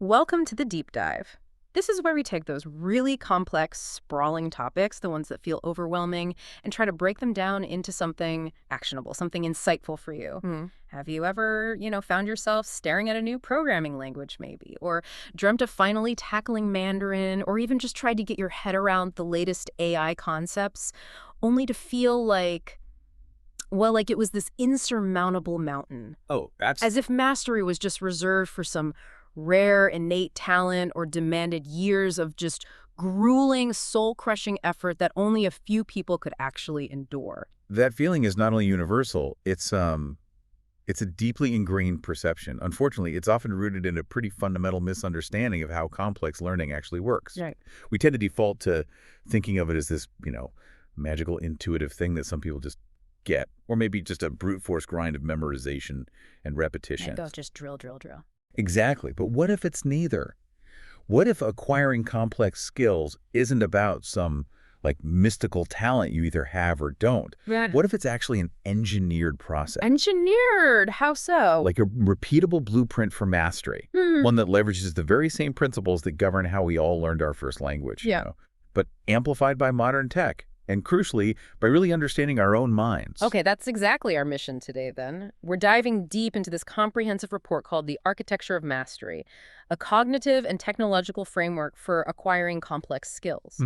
Welcome to the deep dive. This is where we take those really complex, sprawling topics, the ones that feel overwhelming, and try to break them down into something actionable, something insightful for you. Have you ever, found yourself staring at a new programming language maybe, or dreamt of finally tackling Mandarin, or even just tried to get your head around the latest AI concepts, only to feel like it was this insurmountable mountain? Oh, As if mastery was just reserved for some rare innate talent or demanded years of just grueling, soul-crushing effort that only a few people could actually endure. that feeling is not only universal, it's a deeply ingrained perception. Unfortunately, it's often rooted in a pretty fundamental misunderstanding of how complex learning actually works. Right. We tend to default to thinking of it as this, magical intuitive thing that some people just get, or maybe just a brute force grind of memorization and repetition. Go just drill, drill, drill. Exactly. But what if it's neither? What if acquiring complex skills isn't about some mystical talent you either have or don't? Yeah. What if it's actually an engineered process? Engineered! How so? Like a repeatable blueprint for mastery, one that leverages the very same principles that govern how we all learned our first language, Yeah. but amplified by modern tech, and crucially, by really understanding our own minds. Okay, that's exactly our mission today, then. We're diving deep into this comprehensive report called The Architecture of Mastery, a cognitive and technological framework for acquiring complex skills.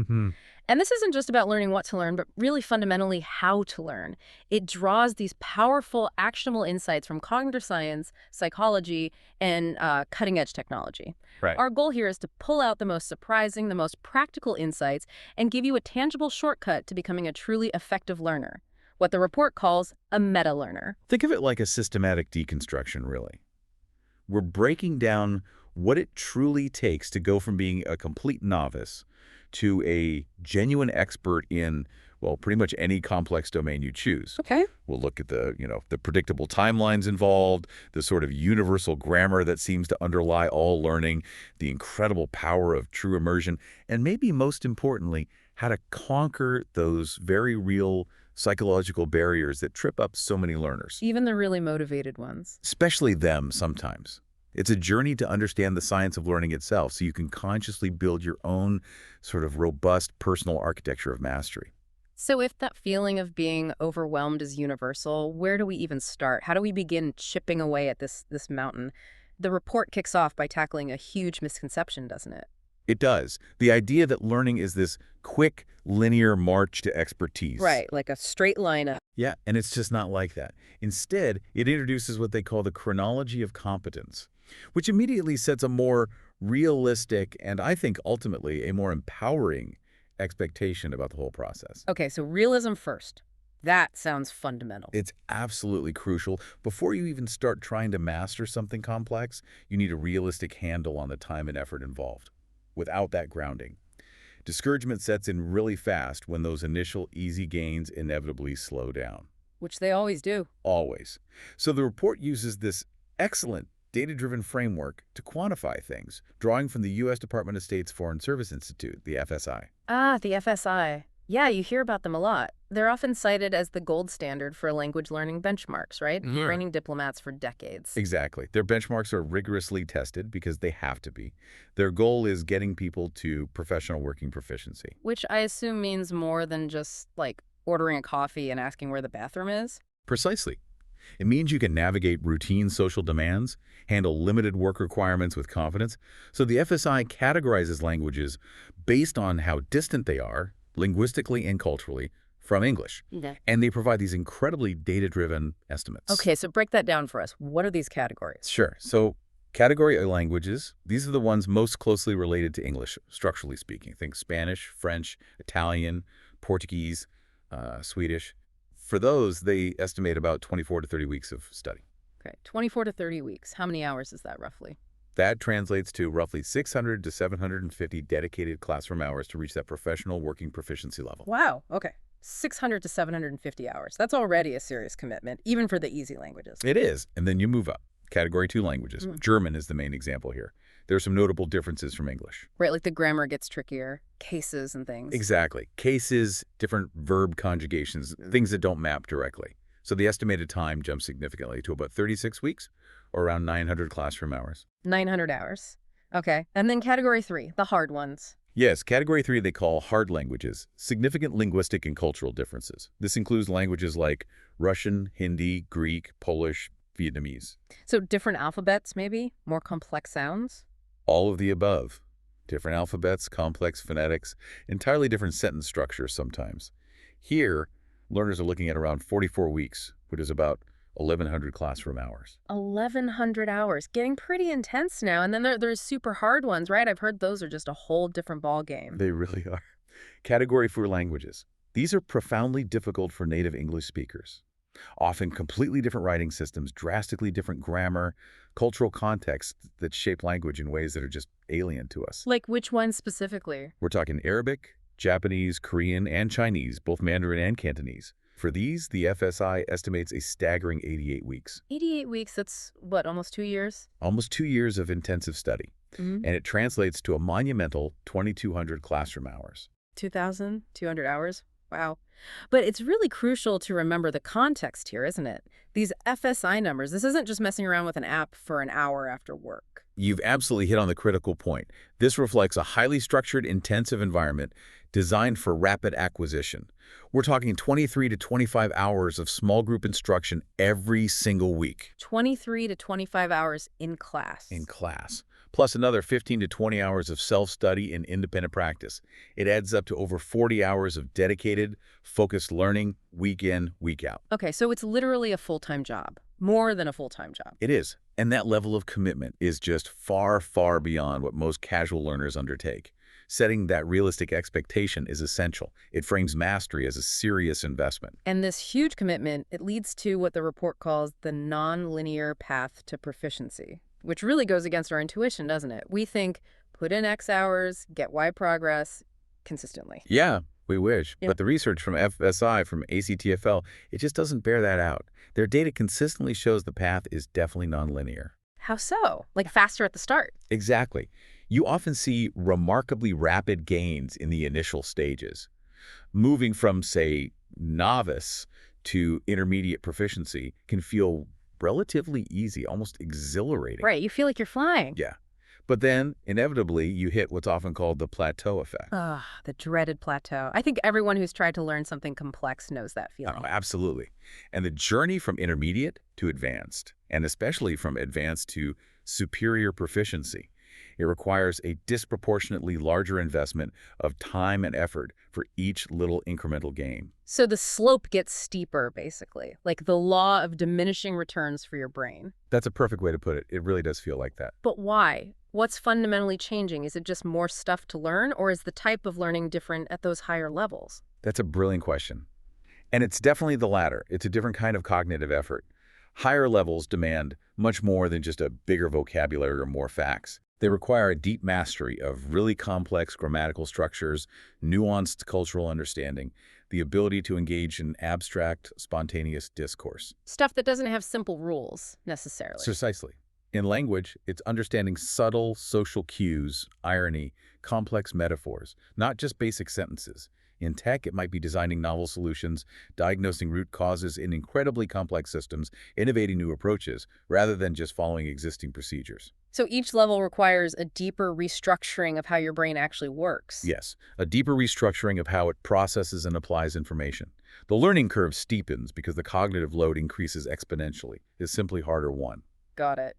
And this isn't just about learning what to learn, but really fundamentally how to learn. It draws these powerful, actionable insights from cognitive science, psychology, and cutting-edge technology. Right. Our goal here is to pull out the most surprising, the most practical insights, and give you a tangible shortcut to becoming a truly effective learner, what the report calls a meta-learner. Think of it like a systematic deconstruction, really. We're breaking down what it truly takes to go from being a complete novice to a genuine expert in, well, pretty much any complex domain you choose. Okay. We'll look at the predictable timelines involved, the sort of universal grammar that seems to underlie all learning, the incredible power of true immersion, and maybe most importantly, how to conquer those very real psychological barriers that trip up so many learners. Even the really motivated ones. Especially them sometimes. It's a journey to understand the science of learning itself so you can consciously build your own sort of robust personal architecture of mastery. So if that feeling of being overwhelmed is universal, where do we even start? How do we begin chipping away at this mountain? The report kicks off by tackling a huge misconception, doesn't it? It does. The idea that learning is this quick, linear march to expertise. Right, like a straight line up. Yeah, and it's just not like that. Instead, it introduces what they call the chronology of competence, which immediately sets a more realistic and I think ultimately a more empowering expectation about the whole process. Okay, so realism first. That sounds fundamental. It's absolutely crucial. Before you even start trying to master something complex, you need a realistic handle on the time and effort involved. Without that grounding, discouragement sets in really fast when those initial easy gains inevitably slow down. Which they always do. Always. So the report uses this excellent data-driven framework to quantify things, drawing from the U.S. Department of State's Foreign Service Institute, the FSI. Ah, the FSI. Yeah, you hear about them a lot. They're often cited as the gold standard for language learning benchmarks, right? Training diplomats for decades. Exactly. Their benchmarks are rigorously tested because they have to be. Their goal is getting people to professional working proficiency. Which I assume means more than just, ordering a coffee and asking where the bathroom is. Precisely. It means you can navigate routine social demands, handle limited work requirements with confidence. So the FSI categorizes languages based on how distant they are, linguistically and culturally, from English. Okay. And they provide these incredibly data-driven estimates. Okay, so break that down for us. What are these categories? Sure. So category of languages, these are the ones most closely related to English, structurally speaking. Think Spanish, French, Italian, Portuguese, Swedish. For those, they estimate about 24 to 30 weeks of study. Okay, 24 to 30 weeks. How many hours is that roughly? That translates to roughly 600 to 750 dedicated classroom hours to reach that professional working proficiency level. Wow, okay. 600 to 750 hours. That's already a serious commitment, even for the easy languages. It is, and then you move up. Category 2 languages. German is the main example here. There are some notable differences from English. Right, like the grammar gets trickier, cases and things. Exactly. Cases, different verb conjugations, things that don't map directly. So the estimated time jumps significantly to about 36 weeks, or around 900 classroom hours. 900 hours. Okay. And then category 3, the hard ones. Yes, Category 3 they call hard languages, significant linguistic and cultural differences. This includes languages like Russian, Hindi, Greek, Polish, Vietnamese. So different alphabets, maybe? More complex sounds? All of the above. Different alphabets, complex phonetics, entirely different sentence structures sometimes. Here, learners are looking at around 44 weeks, which is about 1,100 classroom hours. 1,100 hours. Getting pretty intense now. And then there's super hard ones, right? I've heard those are just a whole different ball game. They really are. Category 4 languages. These are profoundly difficult for native English speakers. Often completely different writing systems, drastically different grammar, cultural contexts that shape language in ways that are just alien to us. Like which ones specifically? We're talking Arabic, Japanese, Korean, and Chinese, both Mandarin and Cantonese. For these, the FSI estimates a staggering 88 weeks. 88 weeks, that's what, almost 2 years? Almost 2 years of intensive study. Mm-hmm. And it translates to a monumental 2,200 classroom hours. 2,200 hours? Wow. But it's really crucial to remember the context here, isn't it? These FSI numbers, this isn't just messing around with an app for an hour after work. You've absolutely hit on the critical point. This reflects a highly structured, intensive environment designed for rapid acquisition. We're talking 23 to 25 hours of small group instruction every single week. 23 to 25 hours in class. In class. Plus another 15 to 20 hours of self-study and independent practice. It adds up to over 40 hours of dedicated, focused learning, week in, week out. Okay, so it's literally a full-time job. More than a full-time job. It is. And that level of commitment is just far, far beyond what most casual learners undertake. Setting that realistic expectation is essential. It frames mastery as a serious investment. And this huge commitment, it leads to what the report calls the non-linear path to proficiency, which really goes against our intuition, doesn't it? We think, put in X hours, get Y progress consistently. Yeah, we wish. Yeah. But the research from FSI, from ACTFL, it just doesn't bear that out. Their data consistently shows the path is definitely nonlinear. How so? Like faster at the start? Exactly. You often see remarkably rapid gains in the initial stages. Moving from, say, novice to intermediate proficiency can feel relatively easy, almost exhilarating. Right, you feel like you're flying. Yeah. But then, inevitably, you hit what's often called the plateau effect. Ah, the dreaded plateau. I think everyone who's tried to learn something complex knows that feeling. Oh, absolutely. And the journey from intermediate to advanced, and especially from advanced to superior proficiency, it requires a disproportionately larger investment of time and effort for each little incremental gain. So the slope gets steeper, basically, like the law of diminishing returns for your brain. That's a perfect way to put it. It really does feel like that. But why? What's fundamentally changing? Is it just more stuff to learn, or is the type of learning different at those higher levels? That's a brilliant question. And it's definitely the latter. It's a different kind of cognitive effort. Higher levels demand much more than just a bigger vocabulary or more facts. They require a deep mastery of really complex grammatical structures, nuanced cultural understanding, the ability to engage in abstract, spontaneous discourse. Stuff that doesn't have simple rules, necessarily. Precisely. In language, it's understanding subtle social cues, irony, complex metaphors, not just basic sentences. In tech, it might be designing novel solutions, diagnosing root causes in incredibly complex systems, innovating new approaches, rather than just following existing procedures. So each level requires a deeper restructuring of how your brain actually works. Yes, a deeper restructuring of how it processes and applies information. The learning curve steepens because the cognitive load increases exponentially. It's simply harder won. Got it.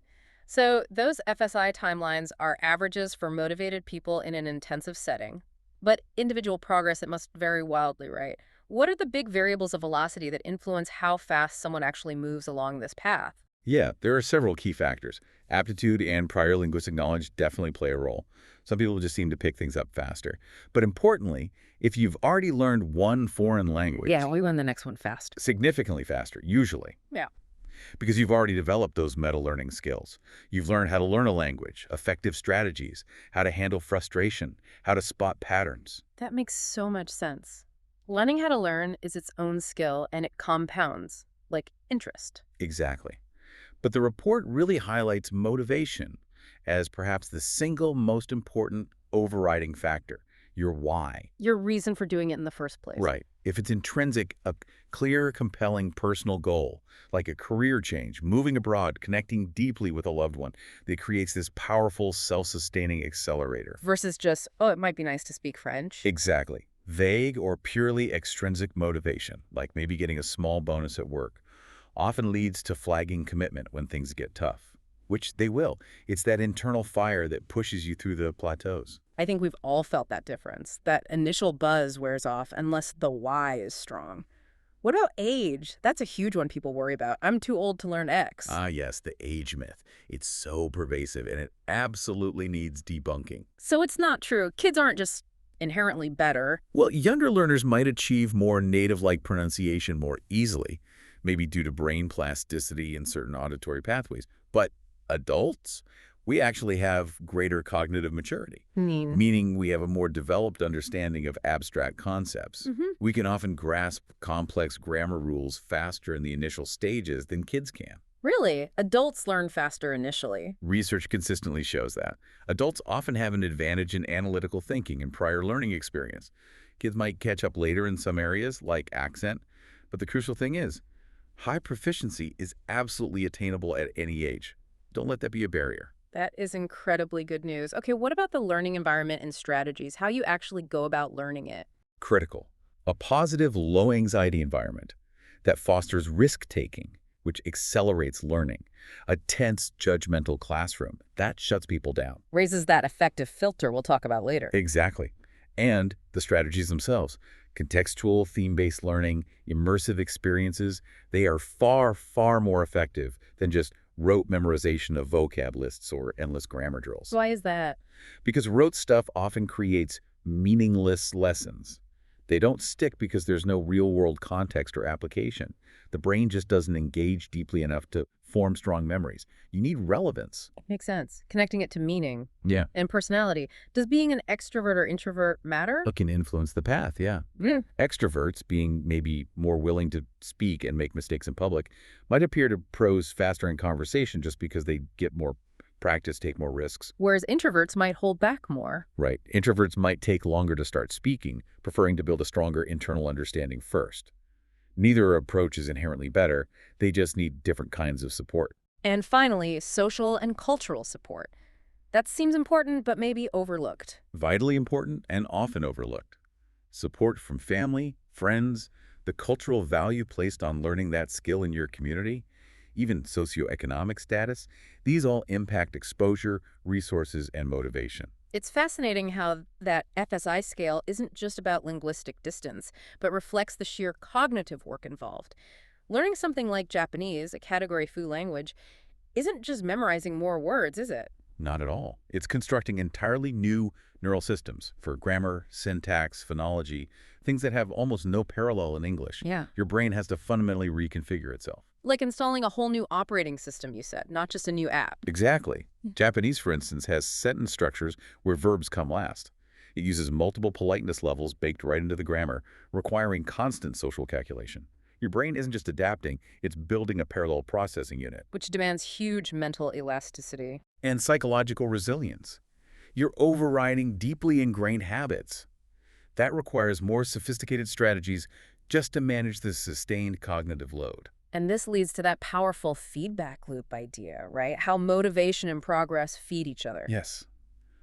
So those FSI timelines are averages for motivated people in an intensive setting. But individual progress, it must vary wildly, right? What are the big variables of velocity that influence how fast someone actually moves along this path? Yeah, there are several key factors. Aptitude and prior linguistic knowledge definitely play a role. Some people just seem to pick things up faster. But importantly, if you've already learned one foreign language... Yeah, we learn the next one fast. Significantly faster, usually. Yeah. Because you've already developed those meta-learning skills. You've learned how to learn a language, effective strategies, how to handle frustration, how to spot patterns. That makes so much sense. Learning how to learn is its own skill, and it compounds, like interest. Exactly. But the report really highlights motivation as perhaps the single most important overriding factor, your why. Your reason for doing it in the first place. Right. If it's intrinsic, a clear, compelling personal goal, like a career change, moving abroad, connecting deeply with a loved one, that creates this powerful, self-sustaining accelerator. Versus just, oh, it might be nice to speak French. Exactly. Vague or purely extrinsic motivation, like maybe getting a small bonus at work, often leads to flagging commitment when things get tough, which they will. It's that internal fire that pushes you through the plateaus. I think we've all felt that difference. That initial buzz wears off unless the why is strong. What about age? That's a huge one people worry about. I'm too old to learn X. Ah, yes, the age myth. It's so pervasive, and it absolutely needs debunking. So it's not true. Kids aren't just inherently better. Well, younger learners might achieve more native-like pronunciation more easily, maybe due to brain plasticity and certain auditory pathways. But adults, we actually have greater cognitive maturity, meaning we have a more developed understanding of abstract concepts. We can often grasp complex grammar rules faster in the initial stages than kids can. Really? Adults learn faster initially. Research consistently shows that. Adults often have an advantage in analytical thinking and prior learning experience. Kids might catch up later in some areas, like accent, but the crucial thing is, high proficiency is absolutely attainable at any age. Don't let that be a barrier. That is incredibly good news. Okay, what about the learning environment and strategies? How you actually go about learning it? Critical. A positive, low-anxiety environment that fosters risk-taking, which accelerates learning. A tense, judgmental classroom, that shuts people down. Raises that effective filter we'll talk about later. Exactly. And the strategies themselves. Contextual, theme-based learning, immersive experiences, they are far, far more effective than just rote memorization of vocab lists or endless grammar drills. Why is that? Because rote stuff often creates meaningless lessons. They don't stick because there's no real-world context or application. The brain just doesn't engage deeply enough to form strong memories. You need relevance. Makes sense. Connecting it to meaning. Yeah. And personality. Does being an extrovert or introvert matter? It can influence the path, yeah. Extroverts, being maybe more willing to speak and make mistakes in public, might appear to pros faster in conversation just because they get more practice, take more risks. Whereas introverts might hold back more. Right. Introverts might take longer to start speaking, preferring to build a stronger internal understanding first. Neither approach is inherently better. They just need different kinds of support. And finally, social and cultural support. That seems important, but maybe overlooked. Vitally important and often overlooked. Support from family, friends, the cultural value placed on learning that skill in your community, even socioeconomic status, these all impact exposure, resources, and motivation. It's fascinating how that FSI scale isn't just about linguistic distance, but reflects the sheer cognitive work involved. Learning something like Japanese, a Category Fu language, isn't just memorizing more words, is it? Not at all. It's constructing entirely new neural systems for grammar, syntax, phonology, things that have almost no parallel in English. Yeah. Your brain has to fundamentally reconfigure itself. Like installing a whole new operating system, you said, not just a new app. Exactly. Japanese, for instance, has sentence structures where verbs come last. It uses multiple politeness levels baked right into the grammar, requiring constant social calculation. Your brain isn't just adapting, it's building a parallel processing unit. Which demands huge mental elasticity. And psychological resilience. You're overriding deeply ingrained habits. That requires more sophisticated strategies just to manage the sustained cognitive load. And this leads to that powerful feedback loop idea, right? How motivation and progress feed each other. Yes.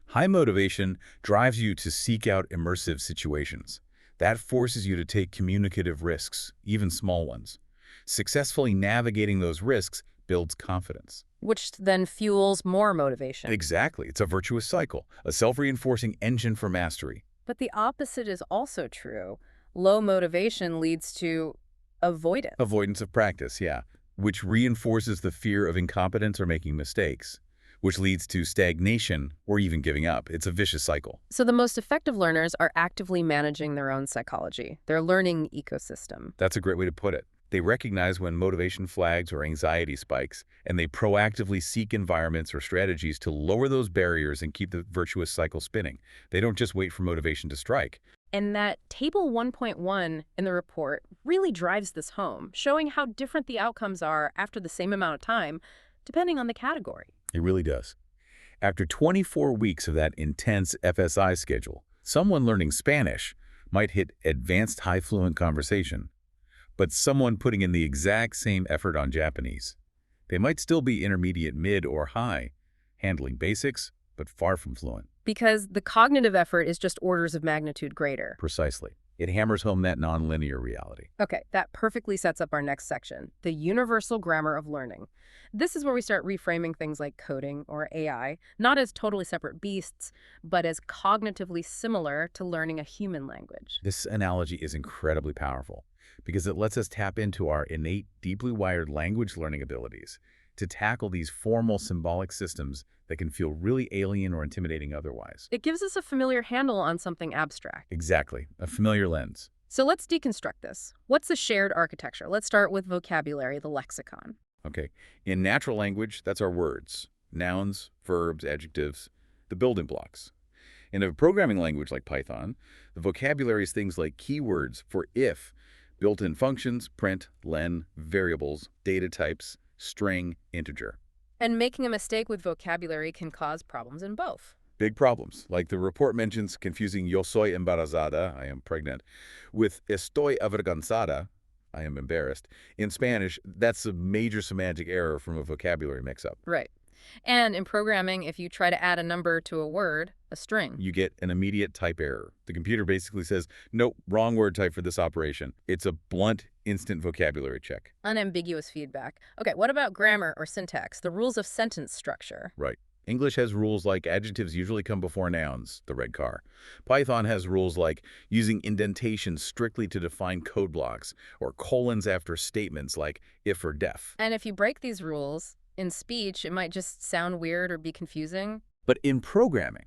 High motivation drives you to seek out immersive situations. That forces you to take communicative risks, even small ones. Successfully navigating those risks builds confidence. Which then fuels more motivation. Exactly. It's a virtuous cycle, a self-reinforcing engine for mastery. But the opposite is also true. Low motivation leads to avoidance. Avoidance of practice, yeah, which reinforces the fear of incompetence or making mistakes, which leads to stagnation or even giving up. It's a vicious cycle. So the most effective learners are actively managing their own psychology, their learning ecosystem. That's a great way to put it. They recognize when motivation flags or anxiety spikes, and they proactively seek environments or strategies to lower those barriers and keep the virtuous cycle spinning. They don't just wait for motivation to strike. And that Table 1.1 in the report really drives this home, showing how different the outcomes are after the same amount of time, depending on the category. It really does. After 24 weeks of that intense FSI schedule, someone learning Spanish might hit advanced high fluent conversation, but someone putting in the exact same effort on Japanese, they might still be intermediate mid or high, handling basics, but far from fluent. Because the cognitive effort is just orders of magnitude greater. Precisely. It hammers home that nonlinear reality. Okay, that perfectly sets up our next section, the universal grammar of learning. This is where we start reframing things like coding or AI, not as totally separate beasts, but as cognitively similar to learning a human language. This analogy is incredibly powerful because it lets us tap into our innate, deeply wired language learning abilities to tackle these formal symbolic systems that can feel really alien or intimidating otherwise. It gives us a familiar handle on something abstract. Exactly. A familiar lens. So let's deconstruct this. What's the shared architecture? Let's start with vocabulary, the lexicon. Okay. In natural language, that's our words. Nouns, verbs, adjectives, the building blocks. In a programming language like Python, the vocabulary is things like keywords for if, built-in functions, print, len, variables, data types, string, integer. And making a mistake with vocabulary can cause problems in both. Big problems, like the report mentions confusing yo soy embarazada, I am pregnant, with estoy avergonzada, I am embarrassed. In Spanish, that's a major semantic error from a vocabulary mix-up. Right. And in programming, if you try to add a number to a word, a string, You get an immediate type error. The computer basically says, nope, wrong word type for this operation. It's a blunt, instant vocabulary check. unambiguous feedback. Okay, what about grammar or syntax, the rules of sentence structure? Right. English has rules like adjectives usually come before nouns, the red car. Python has rules like using indentation strictly to define code blocks, or colons after statements like if or def. And if you break these rules, in speech, it might just sound weird or be confusing. But in programming,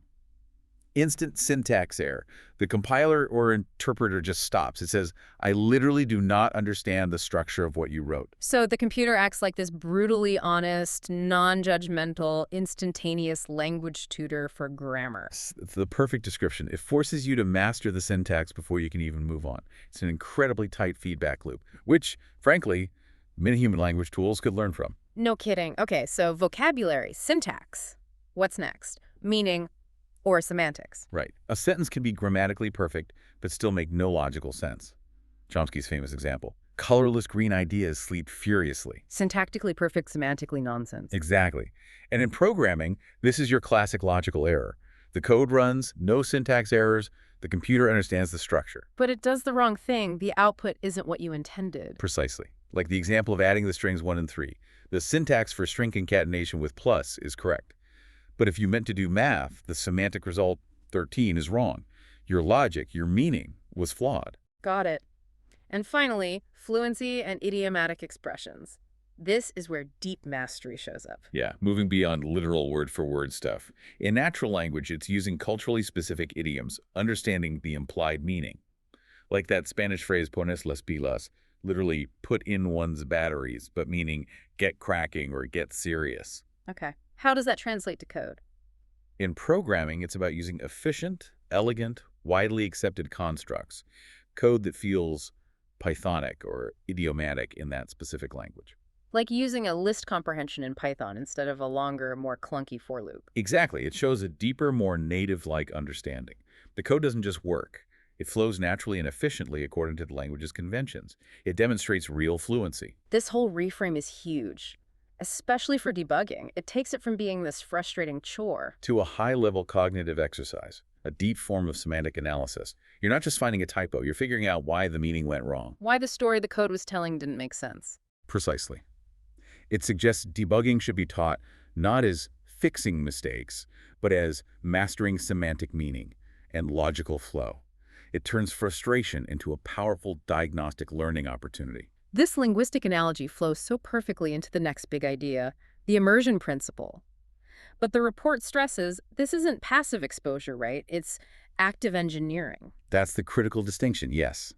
instant syntax error. The compiler or interpreter just stops. It says, I literally do not understand the structure of what you wrote. So the computer acts like this brutally honest, non-judgmental, instantaneous language tutor for grammar. It's the perfect description. It forces you to master the syntax before you can even move on. It's an incredibly tight feedback loop, which, frankly, many human language tools could learn from. No kidding. Okay, so vocabulary, syntax. What's next? Meaning or semantics. Right. A sentence can be grammatically perfect, but still make no logical sense. Chomsky's famous example. Colorless green ideas sleep furiously. Syntactically perfect, semantically nonsense. Exactly. And in programming, this is your classic logical error. The code runs, no syntax errors, the computer understands the structure. But it does the wrong thing. The output isn't what you intended. Precisely. Like the example of adding the strings 1 and 3. The syntax for string concatenation with plus is correct. But if you meant to do math, the semantic result 13 is wrong. Your logic, your meaning, was flawed. Got it. And finally, fluency and idiomatic expressions. This is where deep mastery shows up. Yeah, moving beyond literal word-for-word stuff. In natural language, it's using culturally specific idioms, understanding the implied meaning. Like that Spanish phrase, pones las pilas, literally put in one's batteries, but meaning get cracking or get serious. Okay. How does that translate to code? In programming, it's about using efficient, elegant, widely accepted constructs, code that feels Pythonic or idiomatic in that specific language. Like using a list comprehension in Python instead of a longer, more clunky for loop. Exactly. It shows a deeper, more native-like understanding. The code doesn't just work. It flows naturally and efficiently according to the language's conventions. It demonstrates real fluency. This whole reframe is huge, especially for debugging. It takes it from being this frustrating chore To a high-level cognitive exercise, a deep form of semantic analysis. You're not just finding a typo, you're figuring out why the meaning went wrong. why the story the code was telling didn't make sense. Precisely. It suggests debugging should be taught not as fixing mistakes, but as mastering semantic meaning and logical flow. It turns frustration into a powerful diagnostic learning opportunity. This linguistic analogy flows so perfectly into the next big idea, the immersion principle. But the report stresses this isn't passive exposure, right? It's active engineering. That's the critical distinction, yes.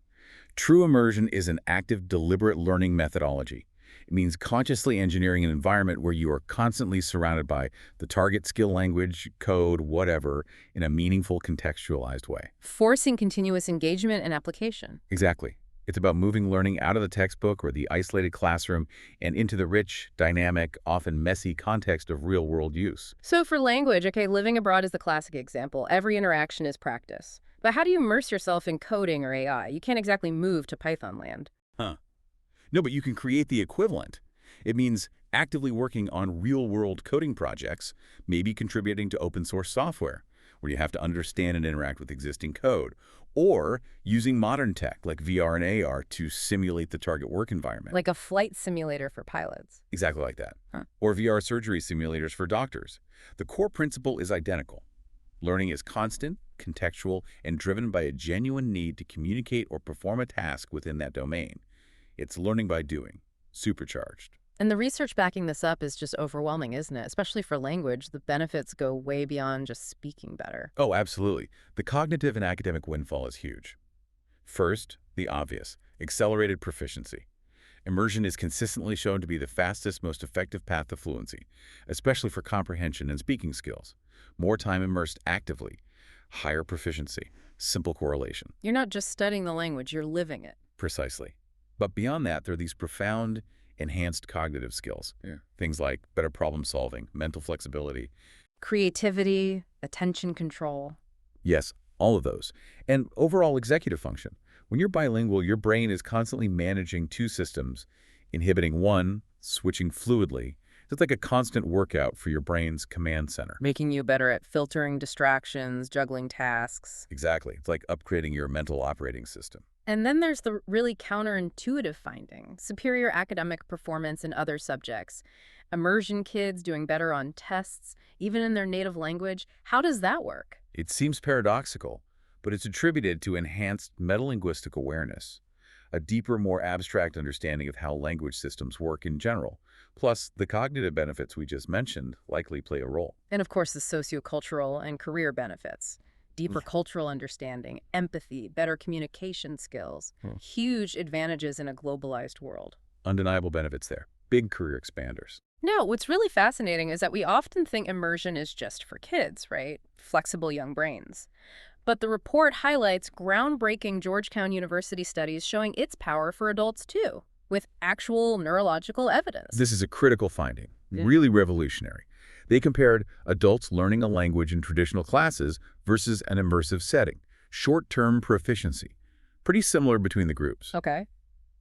True immersion is an active, deliberate learning methodology. It means consciously engineering an environment where you are constantly surrounded by the target skill language, code, whatever, in a meaningful, contextualized way. Forcing continuous engagement and application. Exactly. It's about moving learning out of the textbook or the isolated classroom and into the rich, dynamic, often messy context of real-world use. So for language, okay, living abroad is the classic example. Every interaction is practice. But how do you immerse yourself in coding or AI? You can't exactly move to Python land. Huh. No, but you can create the equivalent. It means actively working on real-world coding projects, maybe contributing to open-source software, where you have to understand and interact with existing code, or using modern tech like VR and AR to simulate the target work environment. Like a flight simulator for pilots. Exactly like that. Huh. Or VR surgery simulators for doctors. The core principle is identical. Learning is constant, contextual, and driven by a genuine need to communicate or perform a task within that domain. It's learning by doing, supercharged. And the research backing this up is just overwhelming, isn't it? Especially for language, the benefits go way beyond just speaking better. Oh, absolutely. The cognitive and academic windfall is huge. First, the obvious, accelerated proficiency. Immersion is consistently shown to be the fastest, most effective path to fluency, especially for comprehension and speaking skills. More time immersed actively, higher proficiency, simple correlation. You're not just studying the language, you're living it. Precisely. But beyond that, there are these profound, enhanced cognitive skills. Things like better problem solving, mental flexibility. Creativity, attention control. Yes, all of those. And overall executive function. When you're bilingual, your brain is constantly managing two systems, inhibiting one, switching fluidly. It's like a constant workout for your brain's command center. Making you better at filtering distractions, juggling tasks. Exactly. It's like upgrading your mental operating system. And then there's the really counterintuitive finding, superior academic performance in other subjects. Immersion kids doing better on tests, even in their native language. How does that work? It seems paradoxical, but it's attributed to enhanced metalinguistic awareness, a deeper, more abstract understanding of how language systems work in general. Plus, the cognitive benefits we just mentioned likely play a role. And of course, the sociocultural and career benefits. Deeper cultural understanding, empathy, better communication skills. Huge advantages in a globalized world. Undeniable benefits there. Big career expanders. Now, what's really fascinating is that we often think immersion is just for kids, right? Flexible young brains. But the report highlights groundbreaking Georgetown University studies showing its power for adults too, with actual neurological evidence. This is a critical finding, really revolutionary. They compared adults learning a language in traditional classes versus an immersive setting. Short-term proficiency. Pretty similar between the groups. Okay.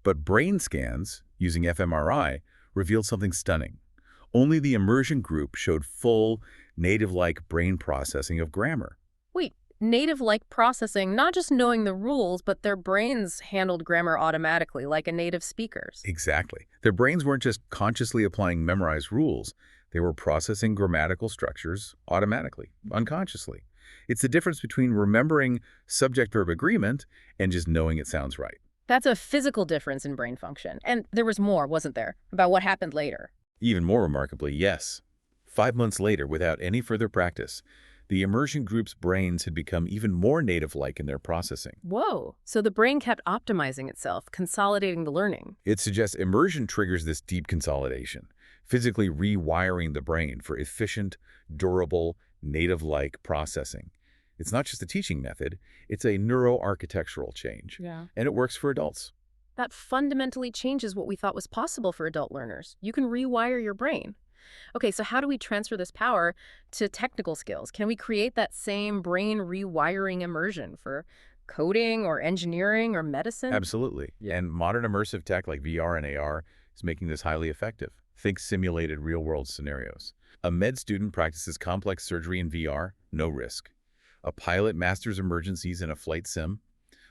But brain scans, using fMRI, revealed something stunning. Only the immersion group showed full, native-like brain processing of grammar. Wait, native-like processing, not just knowing the rules, but their brains handled grammar automatically, like a native speaker's. Exactly. Their brains weren't just consciously applying memorized rules. They were processing grammatical structures automatically, unconsciously. It's the difference between remembering subject-verb agreement and just knowing it sounds right. That's a physical difference in brain function. And there was more, wasn't there, about what happened later? Even more remarkably, yes. 5 months later, without any further practice, the immersion group's brains had become even more native-like in their processing. Whoa. So the brain kept optimizing itself, consolidating the learning. It suggests immersion triggers this deep consolidation, physically rewiring the brain for efficient, durable, native-like processing. It's not just a teaching method, it's a neuroarchitectural change. Yeah. And it works for adults. That fundamentally changes what we thought was possible for adult learners. You can rewire your brain. Okay, so how do we transfer this power to technical skills? Can we create that same brain rewiring immersion for coding or engineering or medicine? Absolutely. And modern immersive tech like VR and AR is making this highly effective. Think simulated real-world scenarios. A med student practices complex surgery in VR, no risk. A pilot masters emergencies in a flight sim.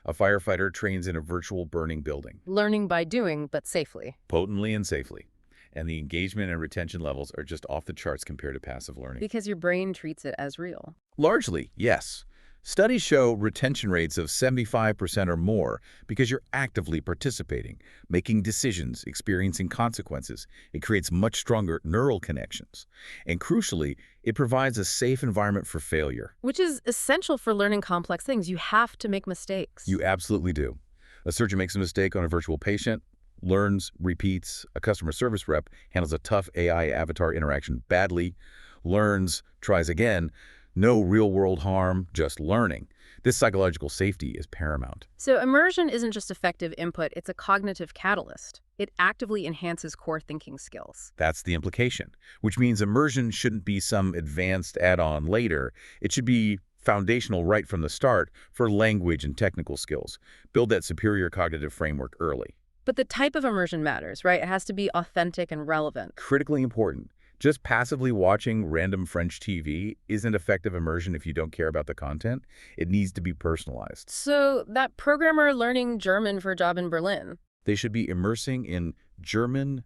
A firefighter trains in a virtual burning building. Learning by doing, but safely. Potently and safely. And the engagement and retention levels are just off the charts compared to passive learning. Because your brain treats it as real. Largely, yes. Studies show retention rates of 75% or more because you're actively participating, making decisions, experiencing consequences. It creates much stronger neural connections. And crucially, it provides a safe environment for failure. Which is essential for learning complex things. You have to make mistakes. You absolutely do. A surgeon makes a mistake on a virtual patient, learns, repeats. A customer service rep handles a tough AI avatar interaction badly, learns, tries again. No real-world harm, just learning. This psychological safety is paramount. So immersion isn't just effective input, it's a cognitive catalyst. It actively enhances core thinking skills. That's the implication, which means immersion shouldn't be some advanced add-on later. It should be foundational right from the start for language and technical skills. Build that superior cognitive framework early. But the type of immersion matters, right? It has to be authentic and relevant. Critically important. Just passively watching random French TV isn't effective immersion if you don't care about the content. It needs to be personalized. So that programmer learning German for a job in Berlin. They should be immersing in German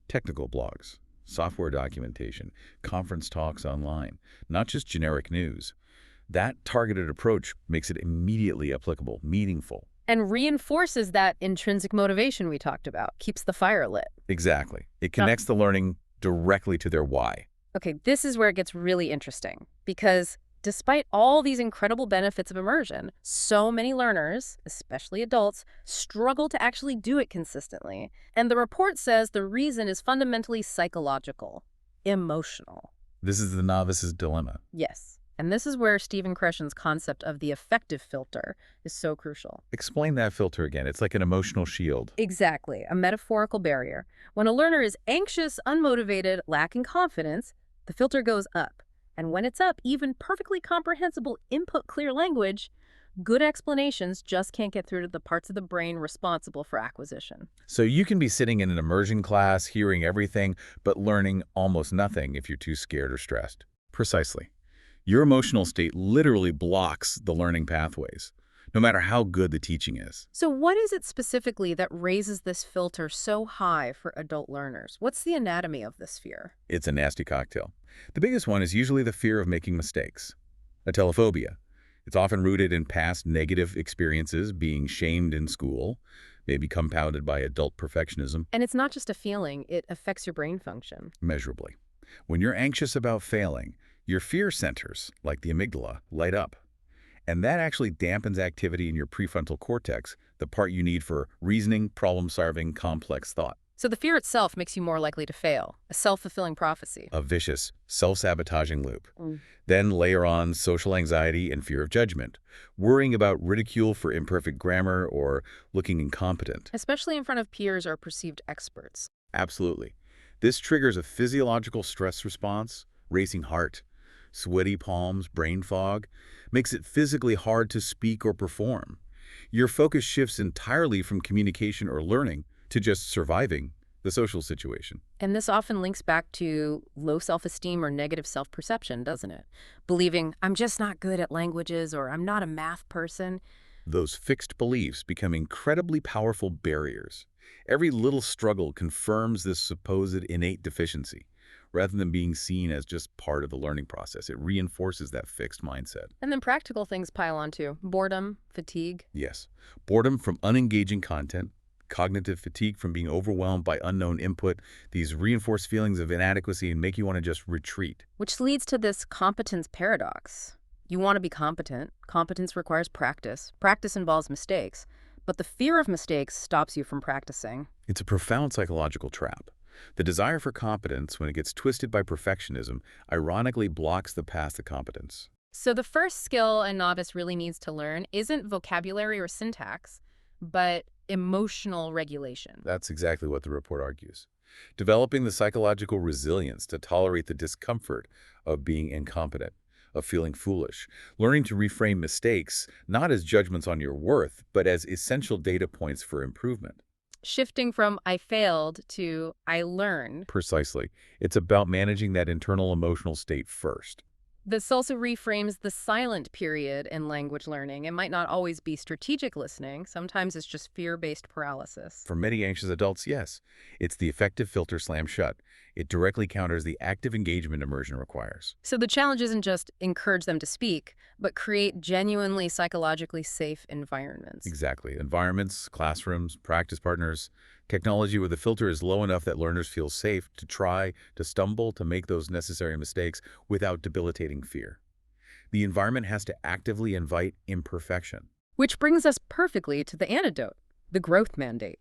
technical blogs, software documentation, conference talks online, not just generic news. That targeted approach makes it immediately applicable, meaningful. And reinforces that intrinsic motivation we talked about, keeps the fire lit. Exactly. It connects the learning directly to their why. Okay, this is where it gets really interesting, because despite all these incredible benefits of immersion, so many learners, especially adults, struggle to actually do it consistently. And the report says the reason is fundamentally psychological, emotional. This is the novice's dilemma. Yes. And this is where Stephen Kreshen's concept of the affective filter is so crucial. Explain that filter again. It's like an emotional shield. Exactly, a metaphorical barrier. When a learner is anxious, unmotivated, lacking confidence, the filter goes up. And when it's up, even perfectly comprehensible input clear language, good explanations just can't get through to the parts of the brain responsible for acquisition. So you can be sitting in an immersion class, hearing everything, but learning almost nothing if you're too scared or stressed. Precisely. Your emotional state literally blocks the learning pathways, no matter how good the teaching is. So what is it specifically that raises this filter so high for adult learners? What's the anatomy of this fear? It's a nasty cocktail. The biggest one is usually the fear of making mistakes, a telephobia. It's often rooted in past negative experiences, being shamed in school, maybe compounded by adult perfectionism. And it's not just a feeling, it affects your brain function. Measurably. When you're anxious about failing, your fear centers, like the amygdala, light up. And that actually dampens activity in your prefrontal cortex, the part you need for reasoning, problem-solving, complex thought. So the fear itself makes you more likely to fail, a self-fulfilling prophecy. A vicious, self-sabotaging loop. Then layer on social anxiety and fear of judgment, worrying about ridicule for imperfect grammar or looking incompetent. Especially in front of peers or perceived experts. Absolutely. This triggers a physiological stress response, racing heart, sweaty palms, brain fog, makes it physically hard to speak or perform. Your focus shifts entirely from communication or learning to just surviving the social situation. And this often links back to low self-esteem or negative self-perception, doesn't it? Believing, I'm just not good at languages or I'm not a math person. Those fixed beliefs become incredibly powerful barriers. Every little struggle confirms this supposed innate deficiency. Rather than being seen as just part of the learning process, it reinforces that fixed mindset. And then practical things pile on too. Boredom, fatigue. Yes. Boredom from unengaging content, cognitive fatigue from being overwhelmed by unknown input, these reinforce feelings of inadequacy and make you want to just retreat. Which leads to this competence paradox. You want to be competent. Competence requires practice. Practice involves mistakes. But the fear of mistakes stops you from practicing. It's a profound psychological trap. The desire for competence, when it gets twisted by perfectionism, ironically blocks the path to competence. So the first skill a novice really needs to learn isn't vocabulary or syntax, but emotional regulation. That's exactly what the report argues. Developing the psychological resilience to tolerate the discomfort of being incompetent, of feeling foolish. Learning to reframe mistakes, not as judgments on your worth, but as essential data points for improvement. Shifting from I failed to I learned. Precisely. It's about managing that internal emotional state first. This also reframes the silent period in language learning. It might not always be strategic listening. Sometimes it's just fear-based paralysis. For many anxious adults, yes. It's the effective filter slammed shut. It directly counters the active engagement immersion requires. So the challenge isn't just encourage them to speak, but create genuinely psychologically safe environments. Exactly. Environments, classrooms, practice partners, technology where the filter is low enough that learners feel safe to try, to stumble, to make those necessary mistakes without debilitating fear. The environment has to actively invite imperfection. Which brings us perfectly to the antidote, the growth mandate.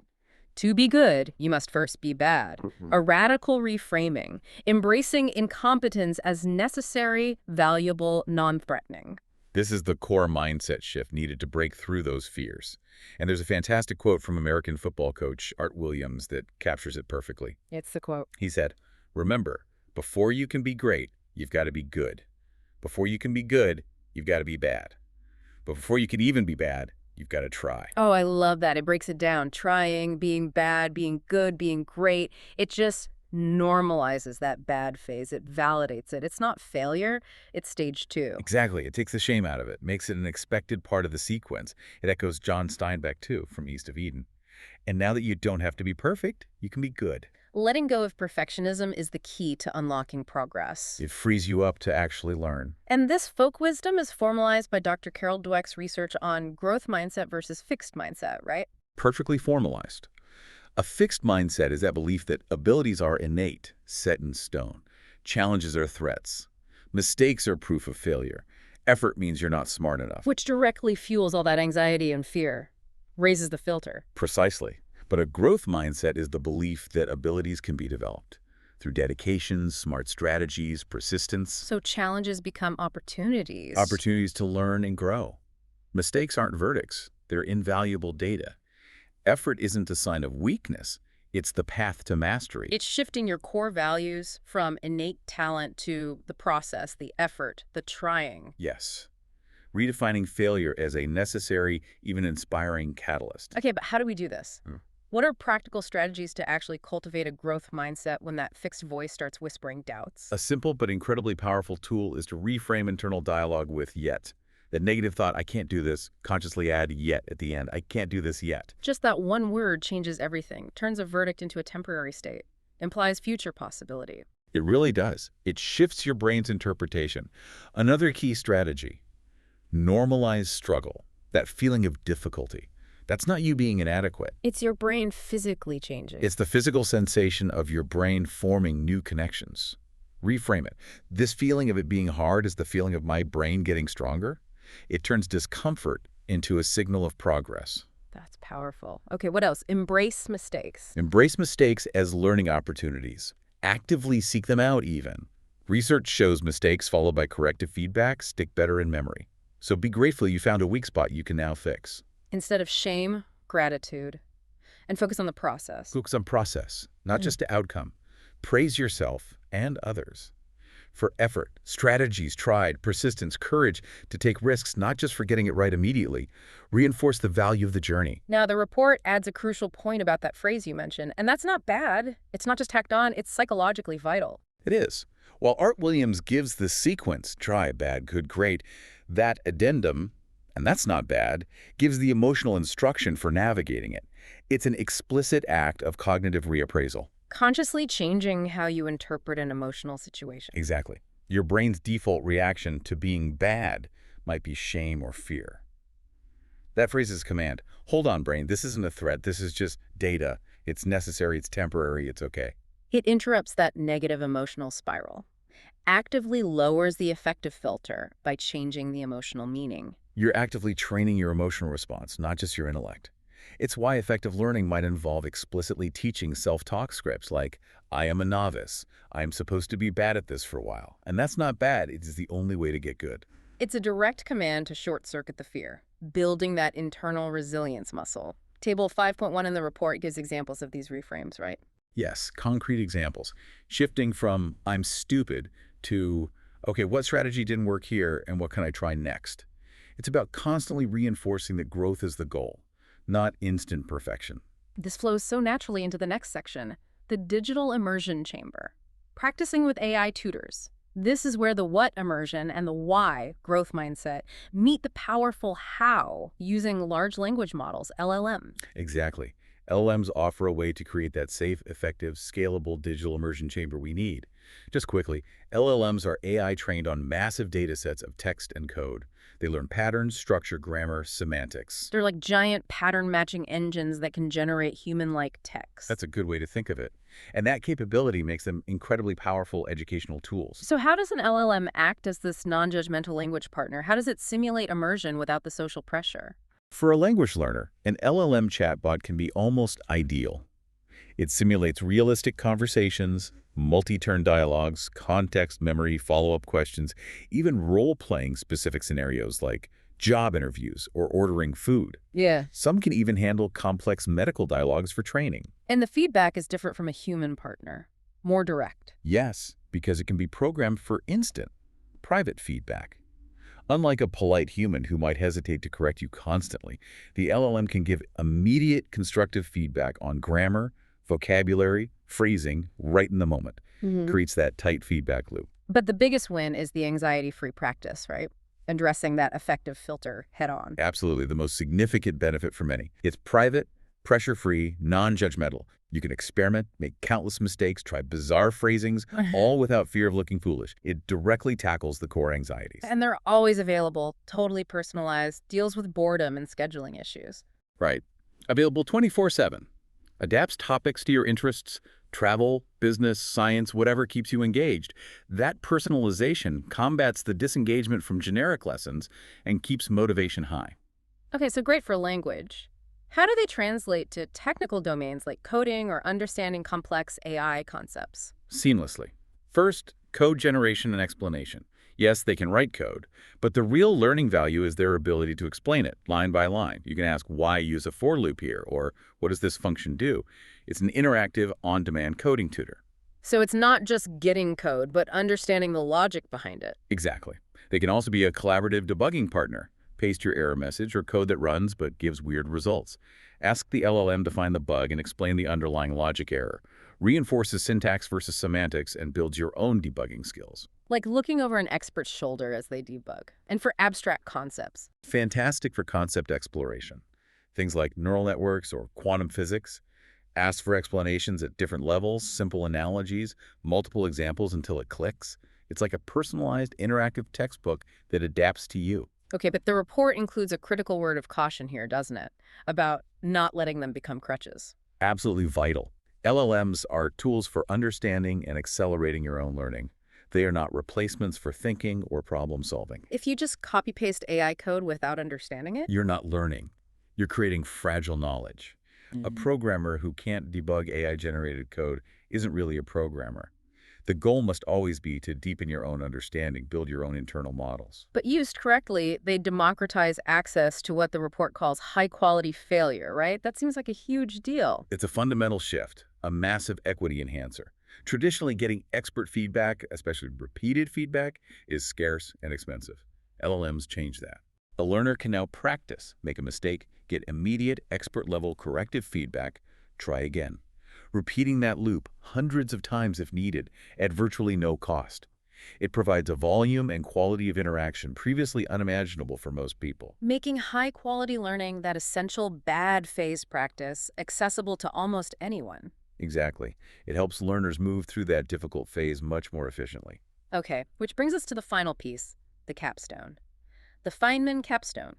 To be good, you must first be bad. A radical reframing, embracing incompetence as necessary, valuable, non-threatening. This is the core mindset shift needed to break through those fears. And there's a fantastic quote from American football coach Art Williams that captures it perfectly. It's the quote. He said, "Remember, before you can be great, you've got to be good. Before you can be good, you've got to be bad. But before you can even be bad, you've got to try." Oh, I love that. It breaks it down. Trying, being bad, being good, being great. It just normalizes that bad phase. It validates it. It's not failure. It's stage 2. Exactly. It takes the shame out of it, makes it an expected part of the sequence. It echoes John Steinbeck, too, from East of Eden. And now that you don't have to be perfect, you can be good. Letting go of perfectionism is the key to unlocking progress. It frees you up to actually learn. And this folk wisdom is formalized by Dr. Carol Dweck's research on growth mindset versus fixed mindset, right? Perfectly formalized. A fixed mindset is that belief that abilities are innate, set in stone. Challenges are threats. Mistakes are proof of failure. Effort means you're not smart enough. Which directly fuels all that anxiety and fear, raises the filter. Precisely. But a growth mindset is the belief that abilities can be developed through dedication, smart strategies, persistence. So challenges become opportunities. Opportunities to learn and grow. Mistakes aren't verdicts. They're invaluable data. Effort isn't a sign of weakness. It's the path to mastery. It's shifting your core values from innate talent to the process, the effort, the trying. Yes. Redefining failure as a necessary, even inspiring catalyst. Okay, but how do we do this? What are practical strategies to actually cultivate a growth mindset when that fixed voice starts whispering doubts? A simple but incredibly powerful tool is to reframe internal dialogue with yet. That negative thought, I can't do this, consciously add yet at the end. I can't do this yet. Just that one word changes everything, turns a verdict into a temporary state, implies future possibility. It really does. It shifts your brain's interpretation. Another key strategy, normalize struggle, that feeling of difficulty. That's not you being inadequate. It's your brain physically changing. It's the physical sensation of your brain forming new connections. Reframe it. This feeling of it being hard is the feeling of my brain getting stronger. It turns discomfort into a signal of progress. That's powerful. Okay, what else? Embrace mistakes. Embrace mistakes as learning opportunities. Actively seek them out even. Research shows mistakes followed by corrective feedback stick better in memory. So be grateful you found a weak spot you can now fix. Instead of shame, gratitude. And focus on the process. Focus on process, not just the outcome. Praise yourself and others for effort, strategies tried, persistence, courage to take risks, not just for getting it right immediately. Reinforce the value of the journey. Now, the report adds a crucial point about that phrase you mentioned, and that's not bad. It's not just tacked on, it's psychologically vital. It is. While Art Williams gives the sequence, try, bad, good, great, that addendum, and that's not bad, gives the emotional instruction for navigating it. It's an explicit act of cognitive reappraisal. Consciously changing how you interpret an emotional situation. Exactly. Your brain's default reaction to being bad might be shame or fear. That phrase is command. Hold on, brain. This isn't a threat. This is just data. It's necessary. It's temporary. It's okay. It interrupts that negative emotional spiral. Actively lowers the affective filter by changing the emotional meaning. You're actively training your emotional response, not just your intellect. It's why effective learning might involve explicitly teaching self-talk scripts like, I am a novice. I am supposed to be bad at this for a while. And that's not bad. It is the only way to get good. It's a direct command to short-circuit the fear, building that internal resilience muscle. Table 5.1 in the report gives examples of these reframes, right? Yes, concrete examples. Shifting from, I'm stupid, to, okay, what strategy didn't work here and what can I try next? It's about constantly reinforcing that growth is the goal, not instant perfection. This flows so naturally into the next section, the digital immersion chamber. Practicing with AI tutors. This is where the what immersion and the why growth mindset meet the powerful how using large language models, LLM. Exactly. LLMs offer a way to create that safe, effective, scalable digital immersion chamber we need. Just quickly, LLMs are AI trained on massive data sets of text and code. They learn patterns, structure, grammar, semantics. They're like giant pattern matching engines that can generate human-like text. That's a good way to think of it. And that capability makes them incredibly powerful educational tools. So how does an LLM act as this non-judgmental language partner? How does it simulate immersion without the social pressure? For a language learner, an LLM chatbot can be almost ideal. It simulates realistic conversations, multi-turn dialogues, context memory, follow-up questions, even role-playing specific scenarios like job interviews or ordering food. Yeah. Some can even handle complex medical dialogues for training. And the feedback is different from a human partner, more direct. Yes, because it can be programmed for instant, private feedback. Unlike a polite human who might hesitate to correct you constantly, the LLM can give immediate constructive feedback on grammar, vocabulary, phrasing, right in the moment. Creates that tight feedback loop. But the biggest win is the anxiety-free practice, right? Addressing that affective filter head-on. Absolutely, the most significant benefit for many. It's private, pressure-free, non-judgmental. You can experiment, make countless mistakes, try bizarre phrasings, all without fear of looking foolish. It directly tackles the core anxieties. And they're always available, totally personalized, deals with boredom and scheduling issues. Right. Available 24/7. Adapts topics to your interests, travel, business, science, whatever keeps you engaged. That personalization combats the disengagement from generic lessons and keeps motivation high. Okay, so great for language. How do they translate to technical domains like coding or understanding complex AI concepts? Seamlessly. First, code generation and explanation. Yes, they can write code, but the real learning value is their ability to explain it line by line. You can ask why use a for loop here, or what does this function do? It's an interactive, on-demand coding tutor. So it's not just getting code, but understanding the logic behind it. Exactly. They can also be a collaborative debugging partner. Paste your error message or code that runs but gives weird results. Ask the LLM to find the bug and explain the underlying logic error. Reinforces syntax versus semantics and builds your own debugging skills. Like looking over an expert's shoulder as they debug. And for abstract concepts. Fantastic for concept exploration. Things like neural networks or quantum physics. Ask for explanations at different levels, simple analogies, multiple examples until it clicks. It's like a personalized, interactive textbook that adapts to you. Okay, but the report includes a critical word of caution here, doesn't it? About not letting them become crutches. Absolutely vital. LLMs are tools for understanding and accelerating your own learning. They are not replacements for thinking or problem solving. If you just copy-paste AI code without understanding it? You're not learning. You're creating fragile knowledge. A programmer who can't debug AI-generated code isn't really a programmer. The goal must always be to deepen your own understanding, build your own internal models. But used correctly, they democratize access to what the report calls high-quality failure, right? That seems like a huge deal. It's a fundamental shift, a massive equity enhancer. Traditionally, getting expert feedback, especially repeated feedback, is scarce and expensive. LLMs change that. A learner can now practice, make a mistake, get immediate expert-level corrective feedback, try again. Repeating that loop hundreds of times if needed at virtually no cost. It provides a volume and quality of interaction previously unimaginable for most people. Making high-quality learning, that essential bad phase practice, accessible to almost anyone. Exactly. It helps learners move through that difficult phase much more efficiently. Okay, which brings us to the final piece, the capstone. The Feynman capstone.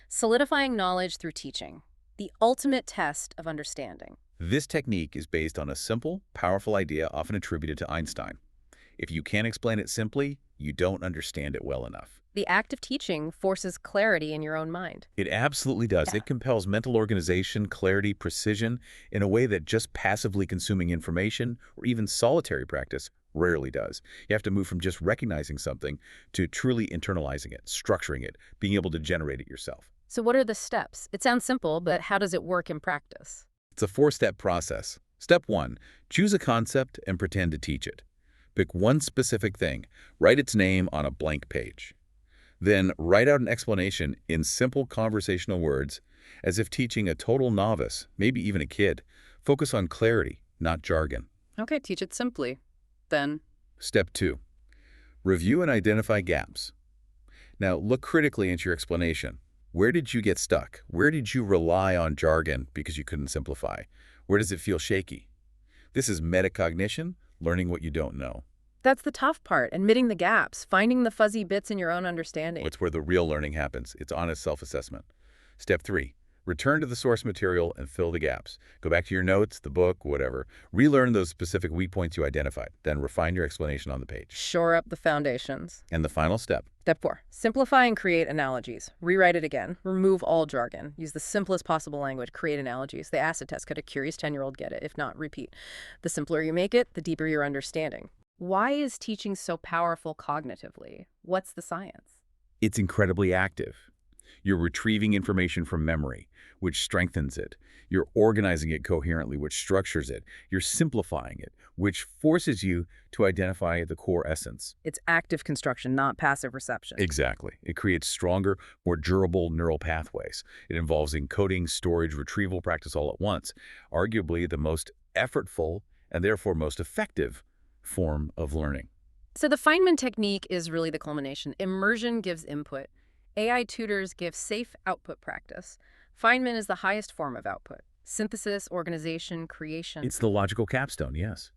Solidifying knowledge through teaching. The ultimate test of understanding. This technique is based on a simple, powerful idea often attributed to Einstein. If you can't explain it simply, you don't understand it well enough. The act of teaching forces clarity in your own mind. It absolutely does. Yeah. It compels mental organization, clarity, precision in a way that just passively consuming information or even solitary practice rarely does. You have to move from just recognizing something to truly internalizing it, structuring it, being able to generate it yourself. So what are the steps? It sounds simple, but how does it work in practice? It's a four-step process. Step 1, choose a concept and pretend to teach it. Pick one specific thing, write its name on a blank page. Then write out an explanation in simple conversational words, as if teaching a total novice, maybe even a kid. Focus on clarity, not jargon. Okay, teach it simply. Then? Step 2, review and identify gaps. Now look critically into your explanation. Where did you get stuck? Where did you rely on jargon because you couldn't simplify? Where does it feel shaky? This is metacognition, learning what you don't know. That's the tough part, admitting the gaps, finding the fuzzy bits in your own understanding. It's where the real learning happens. It's honest self-assessment. Step 3, Return to the source material and fill the gaps. Go back to your notes, the book, whatever. Relearn those specific weak points you identified. Then refine your explanation on the page. Shore up the foundations. And the final step. Step 4. Simplify and create analogies. Rewrite it again. Remove all jargon. Use the simplest possible language. Create analogies. The acid test. Could a curious 10-year-old get it? If not, repeat. The simpler you make it, the deeper your understanding. Why is teaching so powerful cognitively? What's the science? It's incredibly active. You're retrieving information from memory, which strengthens it. You're organizing it coherently, which structures it. You're simplifying it, which forces you to identify the core essence. It's active construction, not passive reception. Exactly. It creates stronger, more durable neural pathways. It involves encoding, storage, retrieval practice all at once, arguably the most effortful and therefore most effective form of learning. So the Feynman technique is really the culmination. Immersion gives input. AI tutors give safe output practice. Feynman is the highest form of output. Synthesis, organization, creation. It's the logical capstone, yes.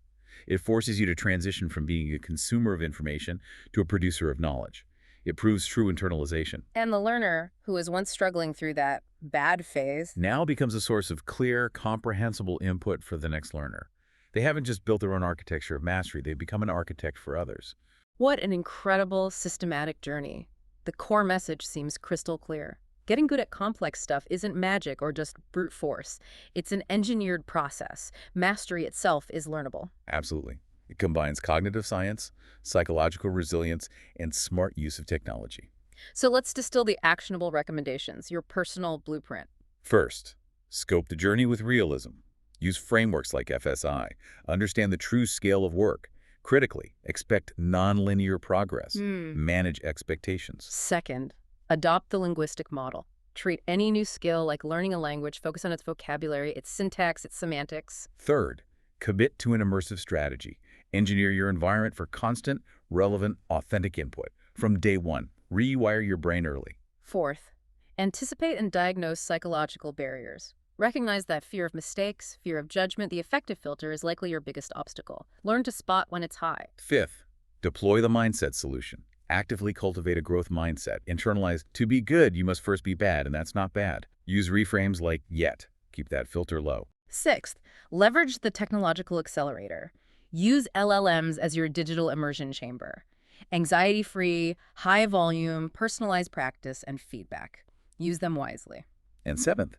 It forces you to transition from being a consumer of information to a producer of knowledge. It proves true internalization. And the learner, who was once struggling through that bad phase, Now becomes a source of clear, comprehensible input for the next learner. They haven't just built their own architecture of mastery, they've become an architect for others. what an incredible systematic journey. The core message seems crystal clear. Getting good at complex stuff isn't magic or just brute force. It's an engineered process. Mastery itself is learnable. Absolutely. It combines cognitive science, psychological resilience, and smart use of technology. So let's distill the actionable recommendations, your personal blueprint. First, scope the journey with realism. Use frameworks like FSI. Understand the true scale of work. Critically, expect nonlinear progress. Manage expectations. Second, adopt the linguistic model. Treat any new skill like learning a language, focus on its vocabulary, its syntax, its semantics. Third, commit to an immersive strategy. Engineer your environment for constant, relevant, authentic input. From day one, rewire your brain early. Fourth, anticipate and diagnose psychological barriers. Recognize that fear of mistakes, fear of judgment, the affective filter is likely your biggest obstacle. Learn to spot when it's high. Fifth, deploy the mindset solution. Actively cultivate a growth mindset. Internalize, to be good, you must first be bad, and that's not bad. Use reframes like yet. Keep that filter low. Sixth, leverage the technological accelerator. Use LLMs as your digital immersion chamber. Anxiety-free, high-volume, personalized practice and feedback. Use them wisely. And seventh,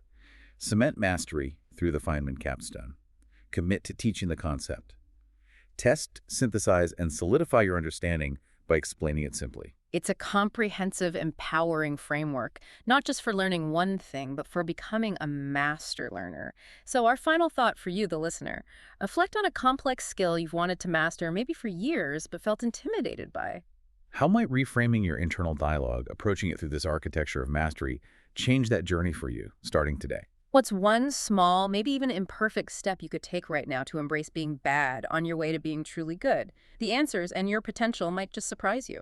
cement mastery through the Feynman capstone. Commit to teaching the concept. Test, synthesize, and solidify your understanding by explaining it simply. It's a comprehensive, empowering framework, not just for learning one thing, but for becoming a master learner. So our final thought for you, the listener, reflect on a complex skill you've wanted to master maybe for years, but felt intimidated by. How might reframing your internal dialogue, approaching it through this architecture of mastery, change that journey for you, starting today? What's one small, maybe even imperfect step you could take right now to embrace being bad on your way to being truly good? The answers and your potential might just surprise you.